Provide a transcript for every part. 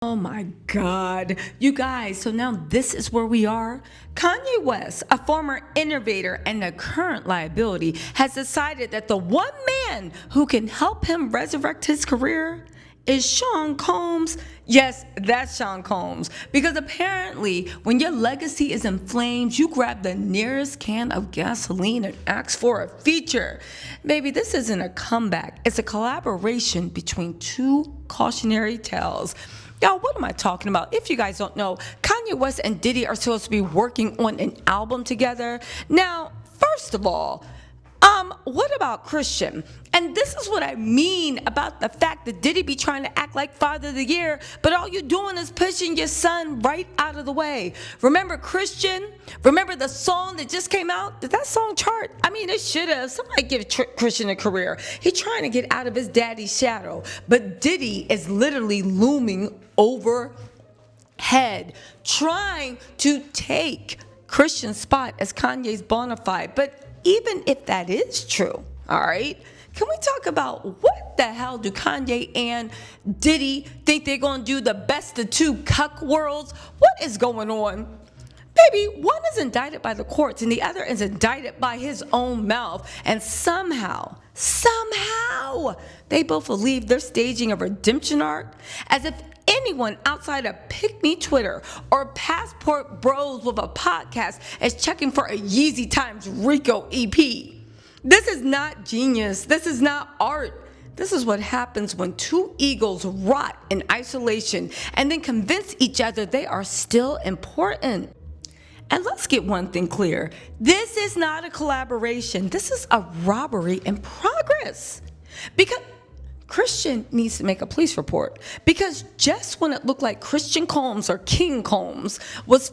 Oh my God. You guys, so now this is where we are. Kanye West, a former innovator and a current liability, has decided that the one man who can help him resurrect his career is Sean Combs. Yes, that's Sean Combs. Because apparently, when your legacy is in flames, you grab the nearest can of gasoline and ask for a feature. Baby, this isn't a comeback. It's a collaboration between two cautionary tales. Y'all, what am I talking about? If you guys don't know, Kanye West and Diddy are supposed to be working on an album together. Now, first of all, what about Christian? And this is what I mean about the fact that Diddy be trying to act like Father of the Year, but all you're doing is pushing your son right out of the way. Remember Christian? Remember the song that just came out? Did that song chart? I mean, it should have. Somebody give Christian a career. He's trying to get out of his daddy's shadow, but Diddy is literally looming overhead, trying to take Christian's spot as Kanye's bona fide. But even if that is true, all right, can we talk about what the hell do Kanye and Diddy think they're going to do, the best of two cuck worlds? What is going on? Baby, one is indicted by the courts and the other is indicted by his own mouth. And somehow, they both believe they're staging a redemption arc, as if anyone outside of Pick Me Twitter or Passport Bros with a podcast is checking for a Yeezy Times RICO EP. This is not genius. This is not art. This is what happens when two egos rot in isolation and then convince each other they are still important. And let's get one thing clear. This is not a collaboration. This is a robbery in progress. Because Christian needs to make a police report, because just when it looked like Christian Combs or King Combs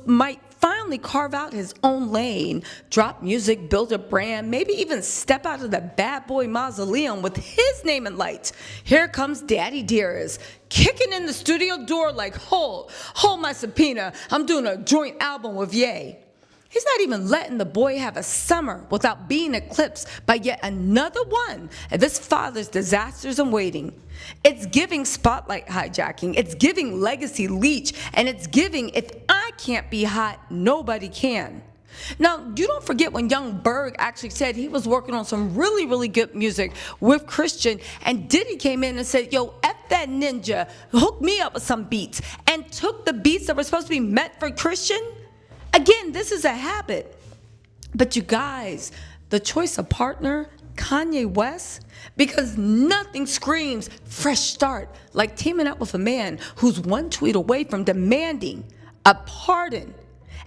might finally carve out his own lane, drop music, build a brand, maybe even step out of the bad boy mausoleum with his name in lights, here comes Daddy Dearest, kicking in the studio door like, hold my subpoena, I'm doing a joint album with Ye. He's not even letting the boy have a summer without being eclipsed by yet another one of his father's disasters in waiting. It's giving spotlight hijacking, it's giving legacy leech, and it's giving if I can't be hot, nobody can. Now, you don't forget when Young Berg actually said he was working on some really good music with Christian, and Diddy came in and said, yo, F that ninja, hook me up with some beats, and took the beats that were supposed to be meant for Christian. Again, this is a habit. But you guys, the choice of partner, Kanye West, because nothing screams fresh start like teaming up with a man who's one tweet away from demanding a pardon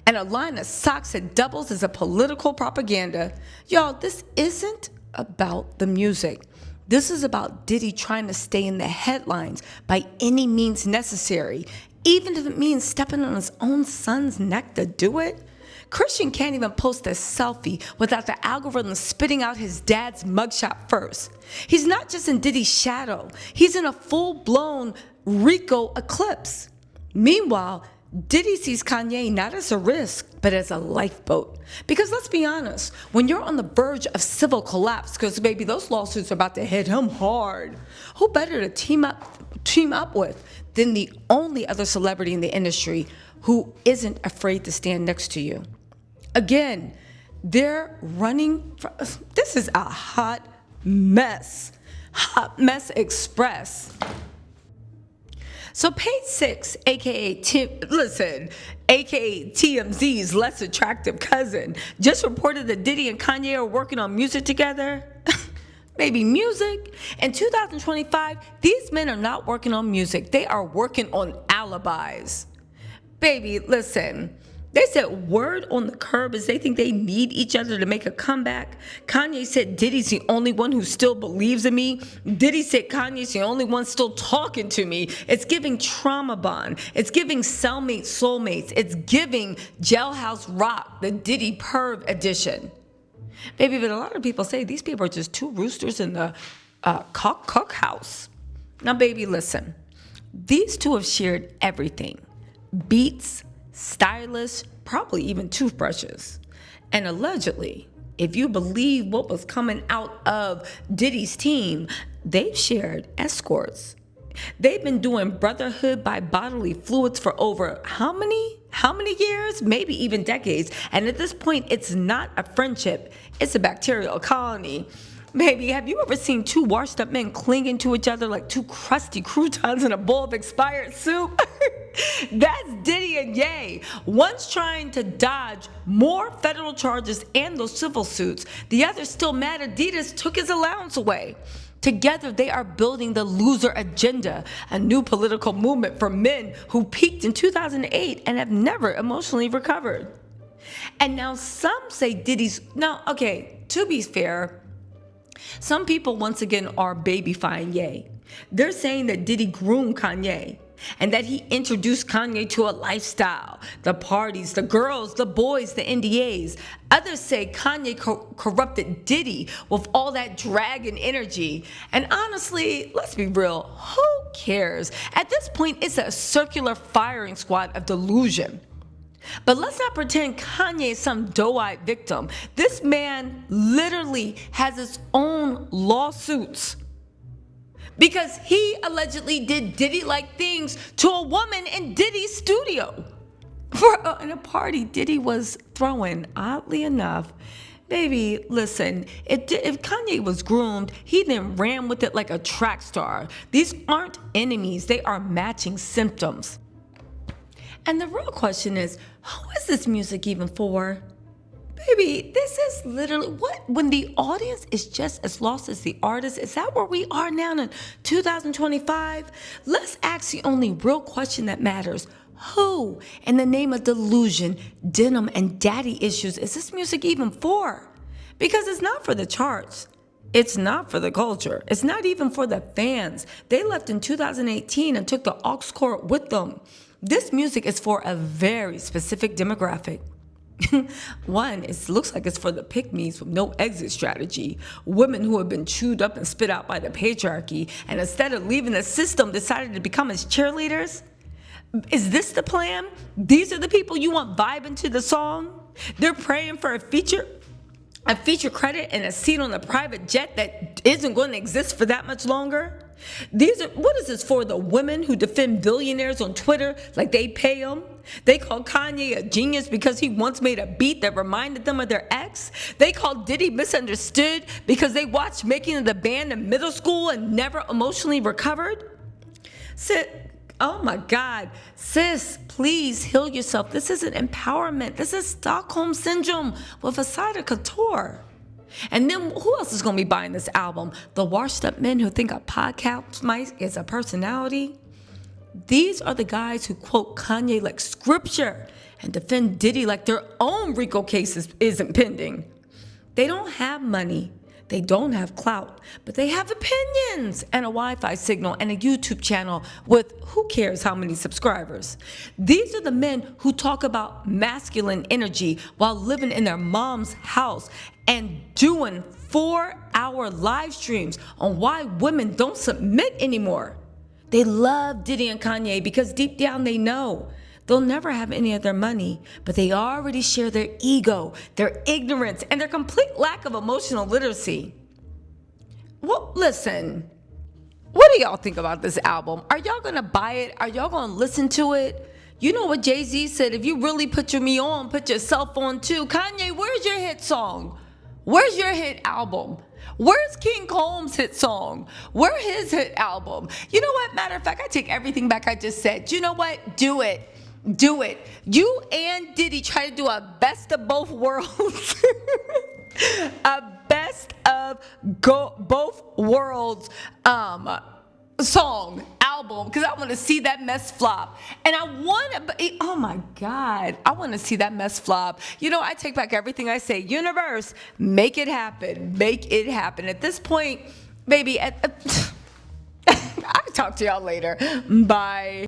and a line of socks that doubles as a political propaganda. Y'all, this isn't about the music. This is about Diddy trying to stay in the headlines by any means necessary, even if it means stepping on his own son's neck to do it. Christian can't even post a selfie without the algorithm spitting out his dad's mugshot first. He's not just in Diddy's shadow, he's in a full-blown RICO eclipse. Meanwhile, Diddy sees Kanye not as a risk, but as a lifeboat. Because let's be honest, when you're on the verge of civil collapse, because baby, those lawsuits are about to hit him hard, who better to team up with than the only other celebrity in the industry who isn't afraid to stand next to you? Again, they're running. This is a hot mess express. So page 6, aka TMZ's less attractive cousin, just reported that Diddy and Kanye are working on music together. Baby, music? In 2025, these men are not working on music. They are working on alibis. Baby, listen. They said word on the curb is they think they need each other to make a comeback. Kanye said Diddy's the only one who still believes in me. Diddy said Kanye's the only one still talking to me. It's giving trauma bond. It's giving cellmate soulmates. It's giving Jailhouse Rock, the Diddy Perv edition. Baby, but a lot of people say these people are just two roosters in the cook house. Now, baby, listen. These two have shared everything. Beats, stylists, probably even toothbrushes. And allegedly, if you believe what was coming out of Diddy's team, they've shared escorts. They've been doing brotherhood by bodily fluids for over how many years? Maybe even decades. And at this point, it's not a friendship, it's a bacterial colony. Baby, have you ever seen two washed up men clinging to each other like two crusty croutons in a bowl of expired soup? That's Diddy and Ye. One's trying to dodge more federal charges and those civil suits. The other's still mad Adidas took his allowance away. Together, they are building the loser agenda, a new political movement for men who peaked in 2008 and have never emotionally recovered. And now some say Diddy's, now, okay, to be fair, some people once again are babyfying Ye. They're saying that Diddy groomed Kanye and that he introduced Kanye to a lifestyle, the parties, the girls, the boys, the NDAs. Others say Kanye corrupted Diddy with all that dragon energy. And honestly, let's be real, who cares? At this point, it's a circular firing squad of delusion. But let's not pretend Kanye is some doe-eyed victim. This man literally has his own lawsuits because he allegedly did Diddy-like things to a woman in Diddy's studio in a party Diddy was throwing. Oddly enough, baby, listen, if Kanye was groomed, he then ran with it like a track star. These aren't enemies, they are matching symptoms. And the real question is, who is this music even for? Baby, this is literally what? When the audience is just as lost as the artist, is that where we are now in 2025? Let's ask the only real question that matters. Who, in the name of delusion, denim, and daddy issues, is this music even for? Because it's not for the charts. It's not for the culture. It's not even for the fans. They left in 2018 and took the aux cord with them. This music is for a very specific demographic. One, it looks like it's for the pick-me's with no exit strategy. Women who have been chewed up and spit out by the patriarchy and instead of leaving the system decided to become its cheerleaders. Is this the plan? These are the people you want vibing to the song? They're praying for a feature credit and a seat on a private jet that isn't going to exist for that much longer. What is this for? The women who defend billionaires on Twitter like they pay them? They call Kanye a genius because he once made a beat that reminded them of their ex. They call Diddy misunderstood because they watched Making of the Band in middle school and never emotionally recovered. Oh my God, sis, please heal yourself. This isn't empowerment. This is Stockholm Syndrome with a side of couture. And then who else is going to be buying this album? The washed up men who think a podcast mic is a personality? These are the guys who quote Kanye like scripture and defend Diddy like their own RICO case isn't pending. They don't have money. They don't have clout, but they have opinions and a Wi-Fi signal and a YouTube channel with who cares how many subscribers. These are the men who talk about masculine energy while living in their mom's house and doing 4-hour live streams on why women don't submit anymore. They love Diddy and Kanye because deep down they know they'll never have any of their money, but they already share their ego, their ignorance, and their complete lack of emotional literacy. Well, listen, what do y'all think about this album? Are y'all gonna buy it? Are y'all gonna listen to it? You know what Jay-Z said, if you really put me on, put yourself on too. Kanye, where's your hit song? Where's your hit album? Where's King Combs' hit song? Where's his hit album? You know what? Matter of fact, I take everything back I just said. You know what? Do it. Do it. You and Diddy try to do a best of both worlds. A best of both worlds song, album, because I want to see that mess flop. And I want to, oh my God, I want to see that mess flop. You know, I take back everything I say. Universe, make it happen. Make it happen. At this point, baby, I'll talk to y'all later. Bye.